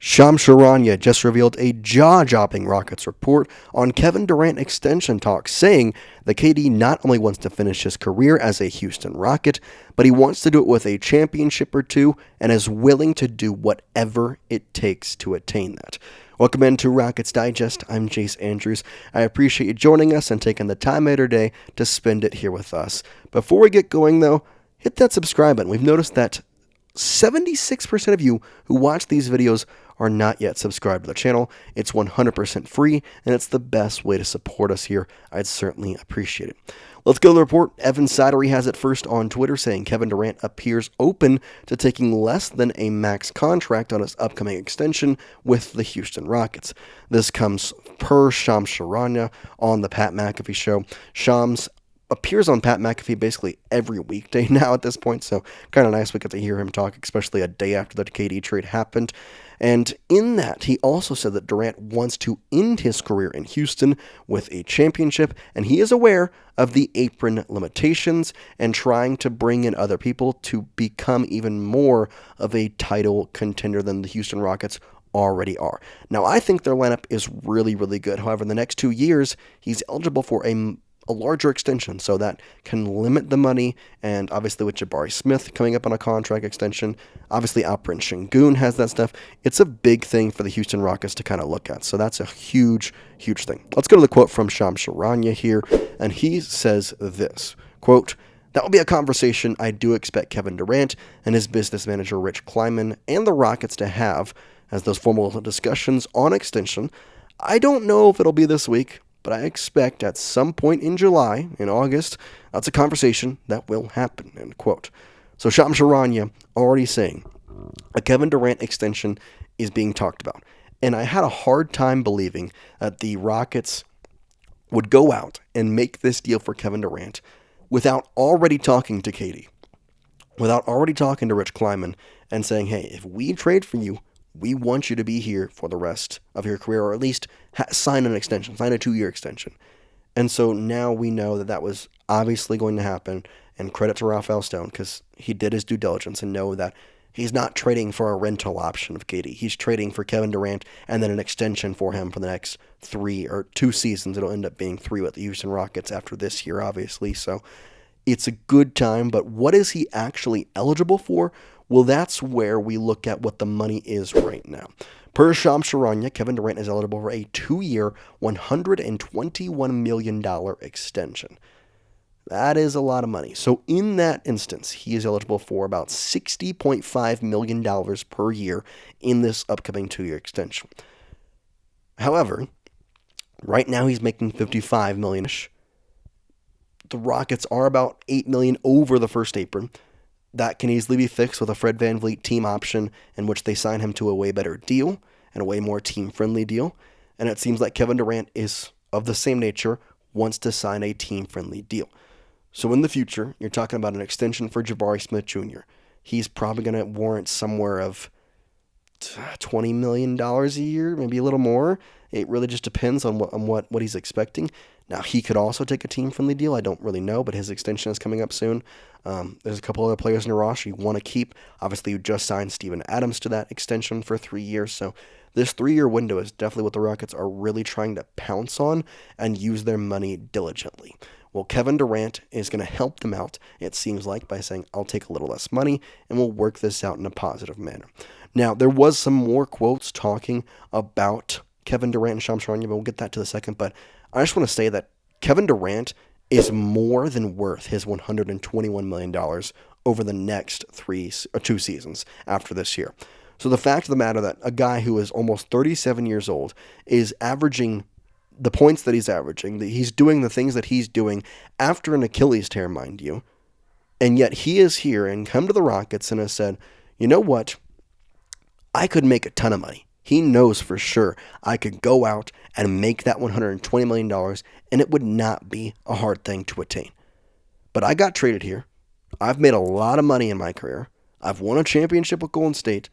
Shams Charania just revealed a jaw-dropping Rockets report on Kevin Durant extension talks, saying that KD not only wants to finish his career as a Houston Rocket, but he wants to do it with a championship or two and is willing to do whatever it takes to attain that. Welcome into Rockets Digest. I'm Jace Andrews. I appreciate you joining us and taking the time out of your day to spend it here with us. Before we get going, though, hit that subscribe button. We've noticed that 76% of you who watch these videos are not yet subscribed to the channel. It's 100% free, and it's the best way to support us here. I'd certainly appreciate it. Let's go to the report. Evan Sidery has it first on Twitter, saying Kevin Durant appears open to taking less than a max contract on his upcoming extension with the Houston Rockets. This comes per Shams Charania on the Pat McAfee show. Shams appears on Pat McAfee basically every weekday now at this point, so kind of nice we get to hear him talk, especially a day after the KD trade happened. And in that, he also said that Durant wants to end his career in Houston with a championship, and he is aware of the apron limitations and trying to bring in other people to become even more of a title contender than the Houston Rockets already are. Now, I think their lineup is really, really good. However, in the next 2 years, he's eligible for a larger extension, so that can limit the money. And obviously with Jabari Smith coming up on a contract extension, obviously Alperen Şengün has that stuff. It's a big thing for the Houston Rockets to kind of look at, so that's a huge thing. Let's go to the quote from Shams Charania here, and he says this, quote, "That will be a conversation I do expect Kevin Durant and his business manager Rich Kleiman and the Rockets to have as those formal discussions on extension. I don't know if it'll be this week, but I expect at some point in July, in August, that's a conversation that will happen," end quote. So Shams Charania already saying a Kevin Durant extension is being talked about. And I had a hard time believing that the Rockets would go out and make this deal for Kevin Durant without already talking to KD, without already talking to Rich Kleiman and saying, hey, if we trade for you, we want you to be here for the rest of your career, or at least sign an extension, sign a 2-year extension. And so now we know that that was obviously going to happen, and credit to Rafael because he did his due diligence and know that he's not trading for a rental option of KD. He's trading for Kevin Durant and then an extension for him for the next 3 or 2 seasons. It'll end up being 3 with the Houston Rockets after this year, obviously. So it's a good time, but what is he actually eligible for? Well, that's where we look at what the money is right now. Per Shams Charania, Kevin Durant is eligible for a 2-year, $121 million extension. That is a lot of money. So in that instance, he is eligible for about $60.5 million per year in this upcoming 2-year extension. However, right now he's making $55 million-ish. The Rockets are about $8 million over the first apron. That can easily be fixed with a Fred VanVleet team option in which they sign him to a way better deal and a way more team-friendly deal. And it seems like Kevin Durant is of the same nature, wants to sign a team-friendly deal. So in the future, you're talking about an extension for Jabari Smith Jr. He's probably going to warrant somewhere of $20 million a year, maybe a little more. It really just depends on what he's expecting. Now, he could also take a team-friendly deal. I don't really know, but his extension is coming up soon. There's a couple other players in your roster you want to keep. Obviously, you just signed Steven Adams to that extension for 3 years. So this 3-year window is definitely what the Rockets are really trying to pounce on and use their money diligently. Well, Kevin Durant is going to help them out, it seems like, by saying, I'll take a little less money, and we'll work this out in a positive manner. Now, there was some more quotes talking about Kevin Durant and Shams Charania, but we'll get that to the second. But I just want to say that Kevin Durant is more than worth his $121 million over the next 2 seasons after this year. So the fact of the matter that a guy who is almost 37 years old is averaging the points that he's averaging, that he's doing the things that he's doing after an Achilles tear, mind you, and yet he is here and come to the Rockets and has said, you know what, I could make a ton of money. He knows for sure I could go out and make that $120 million, and it would not be a hard thing to attain. But I got traded here. I've made a lot of money in my career. I've won a championship with Golden State.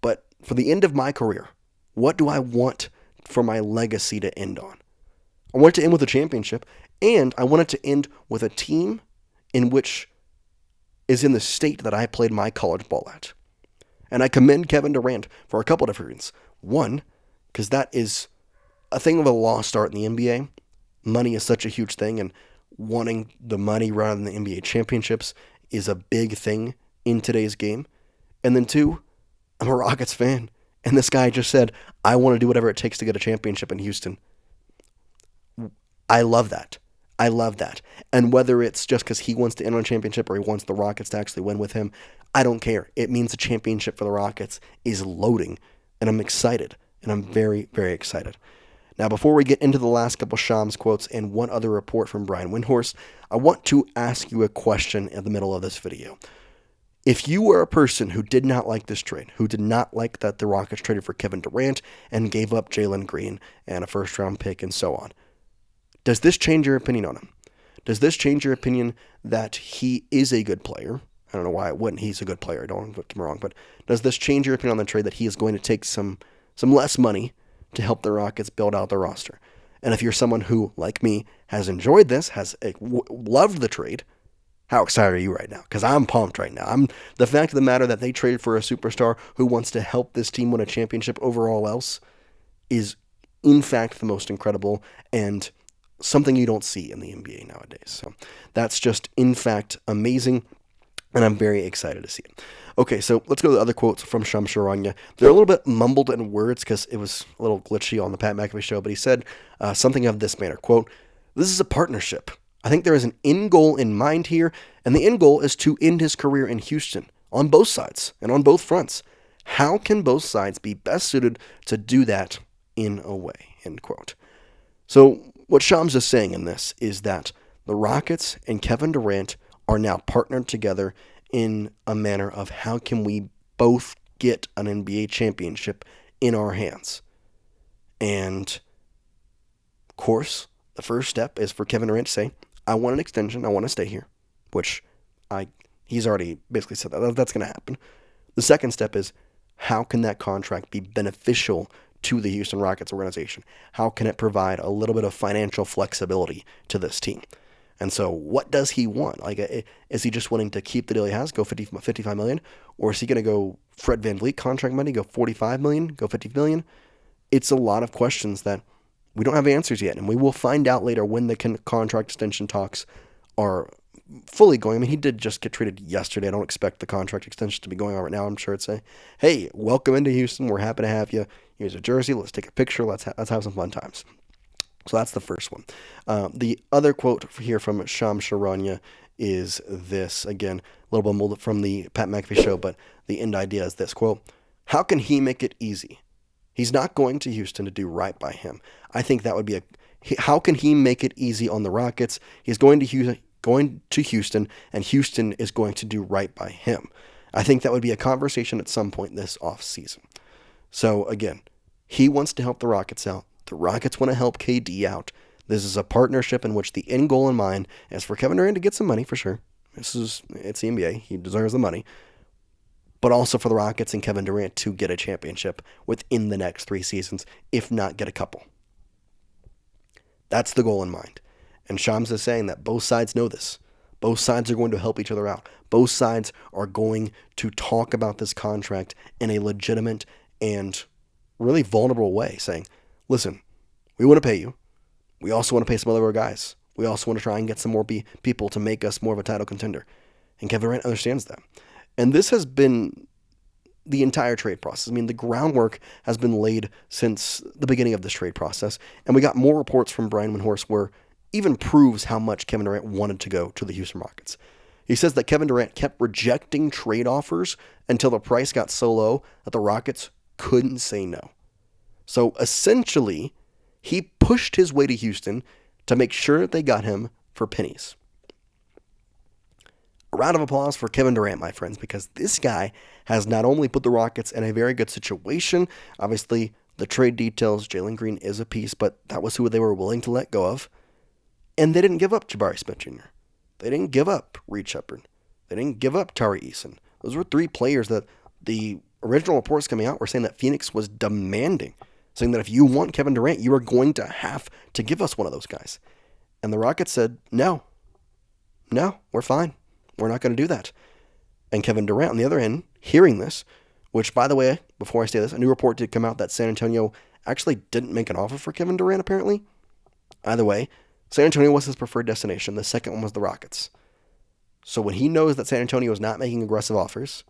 But for the end of my career, what do I want for my legacy to end on? I want it to end with a championship, and I want it to end with a team in which is in the state that I played my college ball at. And I commend Kevin Durant for a couple different reasons. One, because that is a thing of a lost art in the NBA. Money is such a huge thing, and wanting the money rather than the NBA championships is a big thing in today's game. And then two, I'm a Rockets fan. And this guy just said, I want to do whatever it takes to get a championship in Houston. I love that. I love that. And whether it's just because he wants to enter a championship or he wants the Rockets to actually win with him, I don't care. It means a championship for the Rockets is loading. And I'm excited. And I'm very, very excited. Now, before we get into the last couple Shams quotes and one other report from Brian Windhorst, I want to ask you a question in the middle of this video. If you were a person who did not like this trade, who did not like that the Rockets traded for Kevin Durant and gave up Jalen Green and a first-round pick and so on, does this change your opinion on him? Does this change your opinion that he is a good player? I don't know why it wouldn't. He's a good player. Don't get me wrong. But does this change your opinion on the trade that he is going to take some less money to help the Rockets build out their roster? And if you're someone who, like me, has enjoyed this, has loved the trade, how excited are you right now? Because I'm pumped right now. The fact of the matter that they traded for a superstar who wants to help this team win a championship over all else is, in fact, the most incredible and something you don't see in the NBA nowadays. So that's just, in fact, amazing, and I'm very excited to see it. Okay, so let's go to the other quotes from Shams Charania. They're a little bit mumbled in words because it was a little glitchy on the Pat McAfee show, but he said something of this manner, quote, "This is a partnership. I think there is an end goal in mind here, and the end goal is to end his career in Houston on both sides and on both fronts. How can both sides be best suited to do that in a way?" End quote. So what Shams is saying in this is that the Rockets and Kevin Durant are now partnered together in a manner of how can we both get an NBA championship in our hands. And, of course, the first step is for Kevin Durant to say, I want an extension, I want to stay here, which he's already basically said that. That's going to happen. The second step is, how can that contract be beneficial to the Houston Rockets organization? How can it provide a little bit of financial flexibility to this team? And so what does he want? Is he just wanting to keep the deal he has, go $55 million? Or is he going to go Fred VanVleet contract money, go $45 million, go $50 million? It's a lot of questions that we don't have answers yet, and we will find out later when the contract extension talks are fully going. I mean, he did just get traded yesterday. I don't expect the contract extension to be going on right now. I'm sure it's hey, welcome into Houston. We're happy to have you. Here's a jersey. Let's take a picture. Let's have some fun times. So that's the first one. The other quote here from Shams Charania is this. Again, a little bit molded from the Pat McAfee show, but the end idea is this, quote, "How can he make it easy? He's not going to Houston to do right by him. I think that would be how can he make it easy on the Rockets? He's going to Houston, and Houston is going to do right by him. I think that would be a conversation at some point this offseason." So again, he wants to help the Rockets out. The Rockets want to help KD out. This is a partnership in which the end goal in mind is for Kevin Durant to get some money for sure. It's the NBA. He deserves the money. But also for the Rockets and Kevin Durant to get a championship within the next 3 seasons, if not get a couple. That's the goal in mind. And Shams is saying that both sides know this. Both sides are going to help each other out. Both sides are going to talk about this contract in a legitimate and really vulnerable way, saying, listen, we want to pay you. We also want to pay some other guys. We also want to try and get some more people to make us more of a title contender. And Kevin Durant understands that. And this has been the entire trade process. I mean, the groundwork has been laid since the beginning of this trade process. And we got more reports from Brian Windhorst where even proves how much Kevin Durant wanted to go to the Houston Rockets. He says that Kevin Durant kept rejecting trade offers until the price got so low that the Rockets couldn't say no. So essentially, he pushed his way to Houston to make sure they got him for pennies. A round of applause for Kevin Durant, my friends, because this guy has not only put the Rockets in a very good situation, obviously the trade details, Jalen Green is a piece, but that was who they were willing to let go of. And they didn't give up Jabari Smith Jr. They didn't give up Reed Shepard. They didn't give up Tari Eason. Those were 3 players that the original reports coming out were saying that Phoenix was demanding, saying that if you want Kevin Durant, you are going to have to give us one of those guys. And the Rockets said, no, we're fine. We're not going to do that. And Kevin Durant, on the other end, hearing this, which, by the way, before I say this, a new report did come out that San Antonio actually didn't make an offer for Kevin Durant, apparently. Either way, San Antonio was his preferred destination. The second one was the Rockets. So when he knows that San Antonio is not making aggressive offers,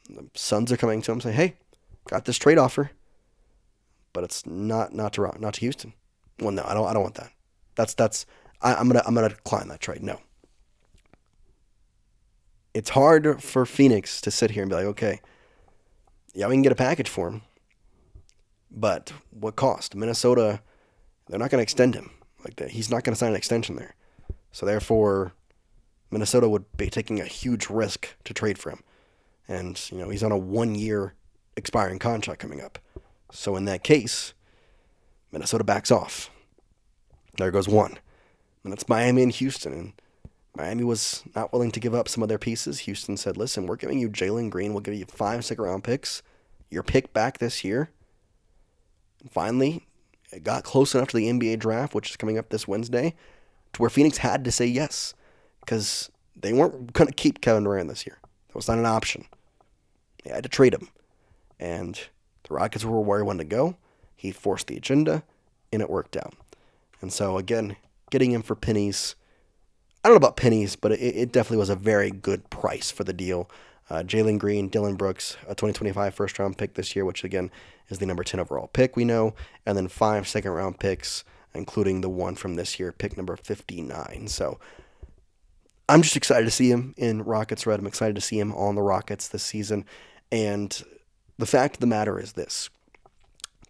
the Suns are coming to him saying, hey, got this trade offer, but it's not to Houston. Well, no, I don't want that. I'm gonna decline that trade. No. It's hard for Phoenix to sit here and be like, okay, yeah, we can get a package for him, but what cost? Minnesota, they're not going to extend him like that. He's not going to sign an extension there. So therefore, Minnesota would be taking a huge risk to trade for him. And, he's on a 1-year expiring contract coming up. So in that case, Minnesota backs off. There goes one. And it's Miami and Houston. And Miami was not willing to give up some of their pieces. Houston said, listen, we're giving you Jalen Green. We'll give you 5 second-round picks. Your pick back this year. And finally, it got close enough to the NBA draft, which is coming up this Wednesday, to where Phoenix had to say yes. Because they weren't going to keep Kevin Durant this year. That was not an option. They had to trade him. And the Rockets were where he wanted to go. He forced the agenda, and it worked out. And so, again, getting him for pennies. I don't know about pennies, but it definitely was a very good price for the deal. Jalen Green, Dillon Brooks, a 2025 first-round pick this year, which, again, is the number 10 overall pick, we know, and then 5 second-round picks, including the one from this year, pick number 59. So I'm just excited to see him in Rockets red. I'm excited to see him on the Rockets this season. And the fact of the matter is this.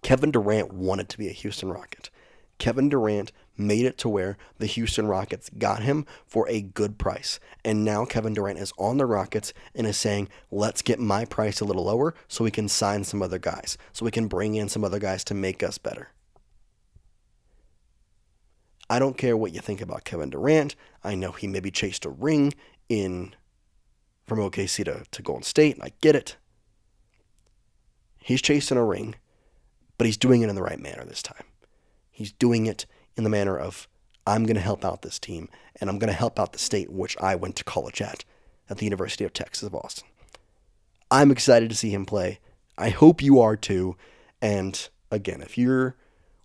Kevin Durant wanted to be a Houston Rocket. Kevin Durant made it to where the Houston Rockets got him for a good price. And now Kevin Durant is on the Rockets and is saying, let's get my price a little lower so we can sign some other guys, so we can bring in some other guys to make us better. I don't care what you think about Kevin Durant. I know he maybe chased a ring from OKC to Golden State. I get it. He's chasing a ring, but he's doing it in the right manner this time. He's doing it in the manner of, I'm going to help out this team, and I'm going to help out the state in which I went to college at the University of Texas of Austin. I'm excited to see him play. I hope you are too. And again, if you're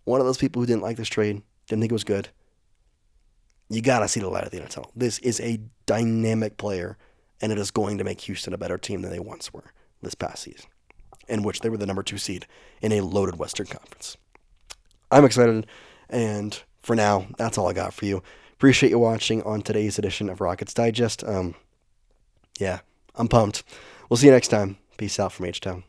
one of those people who didn't like this trade, didn't think it was good, you got to see the light at the end of the tunnel. This is a dynamic player, and it is going to make Houston a better team than they once were this past season, in which they were the number 2 seed in a loaded Western Conference. I'm excited, and for now, that's all I got for you. Appreciate you watching on today's edition of Rockets Digest. I'm pumped. We'll see you next time. Peace out from H-Town.